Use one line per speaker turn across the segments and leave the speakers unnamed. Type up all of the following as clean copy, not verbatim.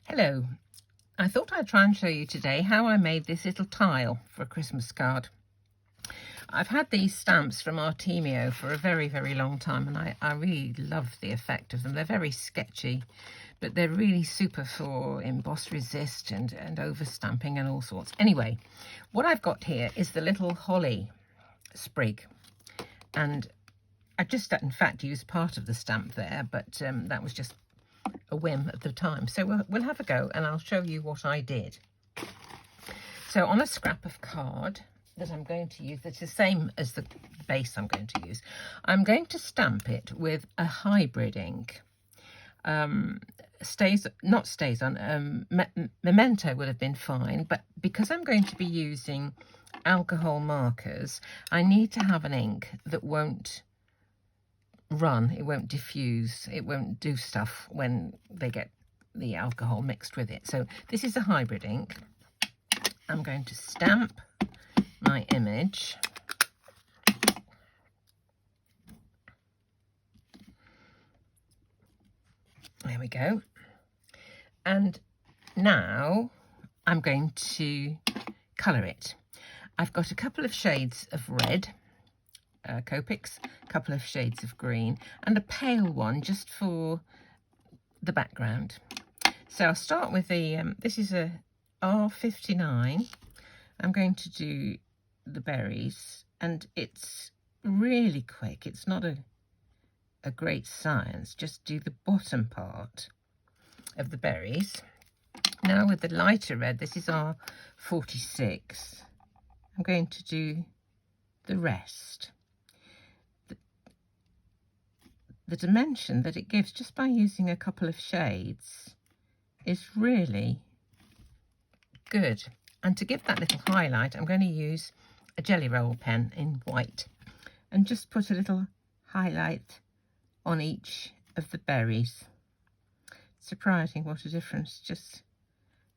Hello, I thought I'd try and show you today how I made this little tile for a Christmas card. I've had these stamps from Artemio for a very, very long time, and I really love the effect of them. They're very sketchy, but they're really super for emboss resist and over stamping and all sorts. Anyway, what I've got here is the little holly sprig, and I just in fact used part of the stamp there, but that was just a whim at the time. So we'll have a go and I'll show you what I did. So on a scrap of card that I'm going to use, that's the same as the base I'm going to use, I'm going to stamp it with a hybrid ink. Memento would have been fine, but because I'm going to be using alcohol markers, I need to have an ink that won't run, it won't diffuse, it won't do stuff when they get the alcohol mixed with it. So this is a hybrid ink. I'm going to stamp my image. There we go. And now I'm going to colour it. I've got a couple of shades of red, Copics, a couple of shades of green, and a pale one just for the background. So I'll start with the, this is a R59. I'm going to do the berries, and it's really quick. It's not a great science. Just do the bottom part of the berries. Now with the lighter red, this is R46. I'm going to do the rest. The dimension that it gives just by using a couple of shades is really good. And to give that little highlight, I'm going to use a jelly roll pen in white and just put a little highlight on each of the berries. Surprising what a difference just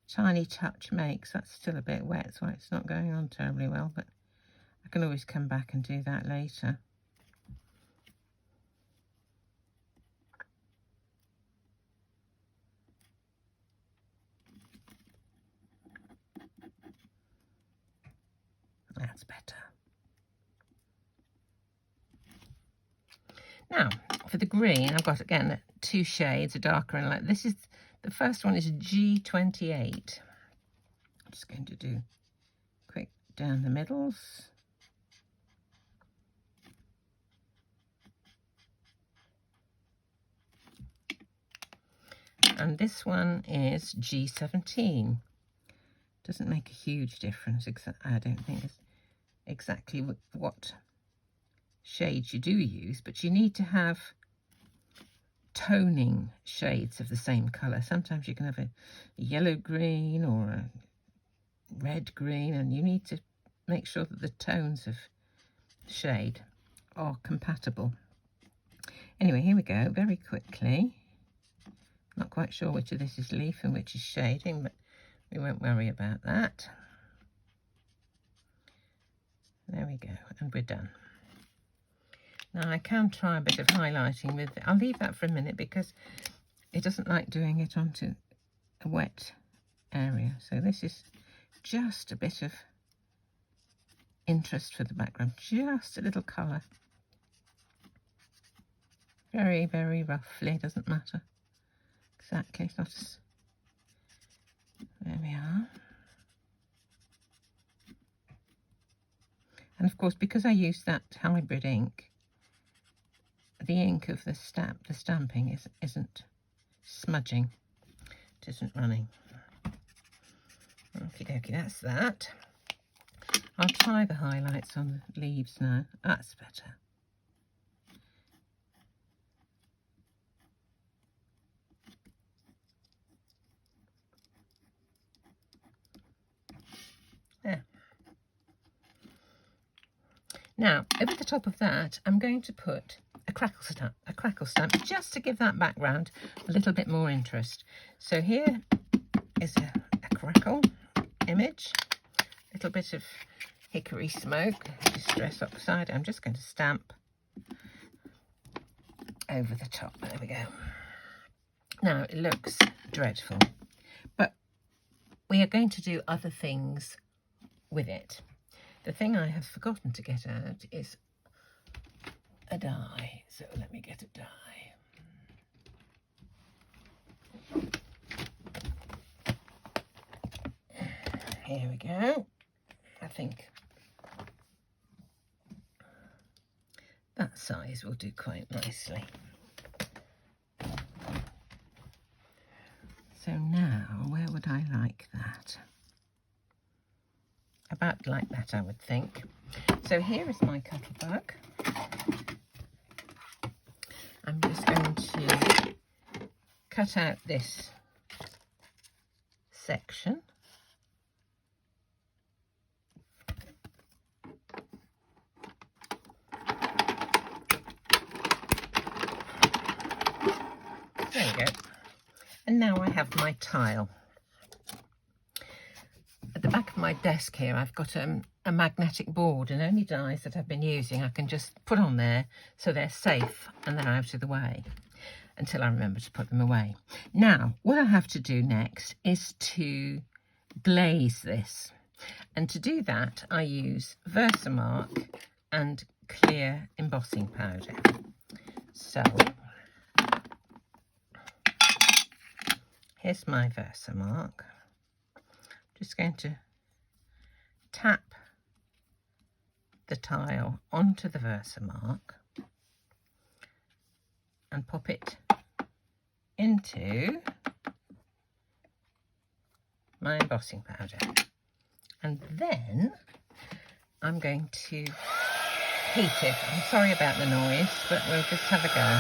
a tiny touch makes. That's still a bit wet, so it's not going on terribly well, but I can always come back and do that later. That's better. Now, for the green, I've got, again, two shades, a darker and light. This is, the first one is G28. I'm just going to do quick down the middles. And this one is G17. Doesn't make a huge difference, I don't think it's exactly what shades you do use, but you need to have toning shades of the same colour. Sometimes you can have a yellow green or a red green, and you need to make sure that the tones of shade are compatible. Anyway, here we go, very quickly. Not quite sure which of this is leaf and which is shading, but we won't worry about that. There we go, and we're done. Now I can try a bit of highlighting with, I'll leave that for a minute because it doesn't like doing it onto a wet area. So this is just a bit of interest for the background, just a little colour. Very, very roughly, doesn't matter exactly, it's not as, there we are. And of course, because I used that hybrid ink, the ink of the stamping isn't smudging, it isn't running. Okie dokie, that's that. I'll try the highlights on the leaves now. That's better. There. Now, over the top of that, I'm going to put a crackle stamp, just to give that background a little bit more interest. So here is a crackle image, a little bit of hickory smoke, distress oxide. I'm just going to stamp over the top. There we go. Now, it looks dreadful, we are going to do other things with it. The thing I have forgotten to get out is a die. So let me get a die. Here we go. I think that size will do quite nicely. So now, where would I like that? About like that, I would think. So here is my cuttlebug. I'm just going to cut out this section. There we go. And now I have my tile. At the back of my desk here, I've got a magnetic board, and any dies that I've been using I can just put on there so they're safe and they're out of the way until I remember to put them away. Now, what I have to do next is to glaze this. And to do that, I use Versamark and clear embossing powder. So here's my Versamark. Just going to tap the tile onto the Versamark and pop it into my embossing powder. And then I'm going to heat it. I'm sorry about the noise, but we'll just have a go.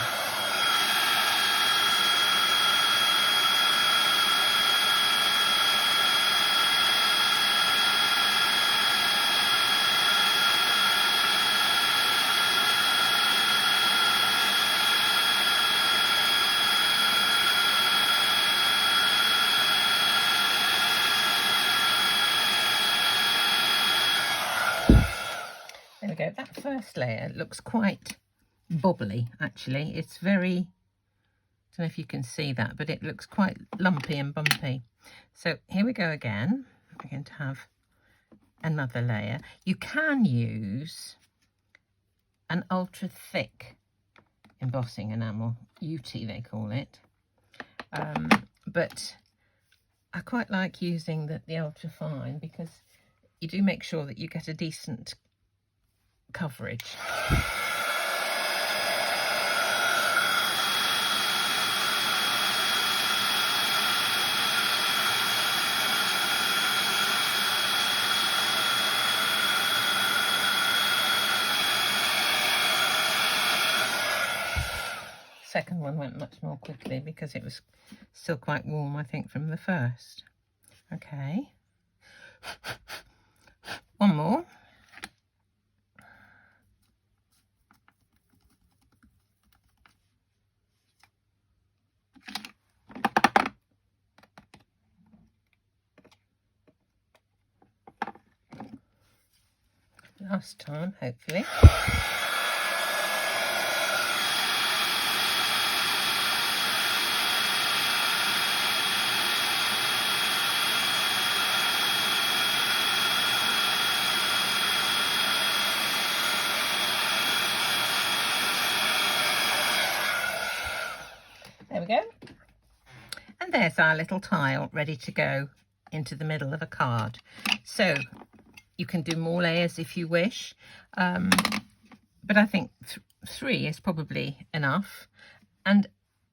There we go. That first layer looks quite bubbly, actually. It's very, I don't know if you can see that, but it looks quite lumpy and bumpy. So here we go again. We're going to have another layer. You can use an ultra thick embossing enamel, UT they call it. But I quite like using the ultra fine because you do make sure that you get a decent coverage. Second one went much more quickly because it was still quite warm, I think, from the first. Okay. One more. Last time, hopefully. There we go. And there's our little tile ready to go into the middle of a card. So you can do more layers if you wish, but I think 3 is probably enough. And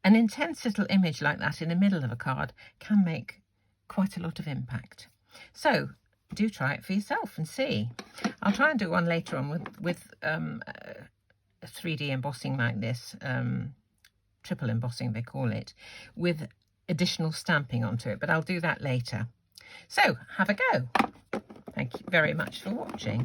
an intense little image like that in the middle of a card can make quite a lot of impact. So do try it for yourself and see. I'll try and do one later on with a 3D embossing like this, triple embossing they call it, with additional stamping onto it, but I'll do that later. So have a go. Thank you very much for watching.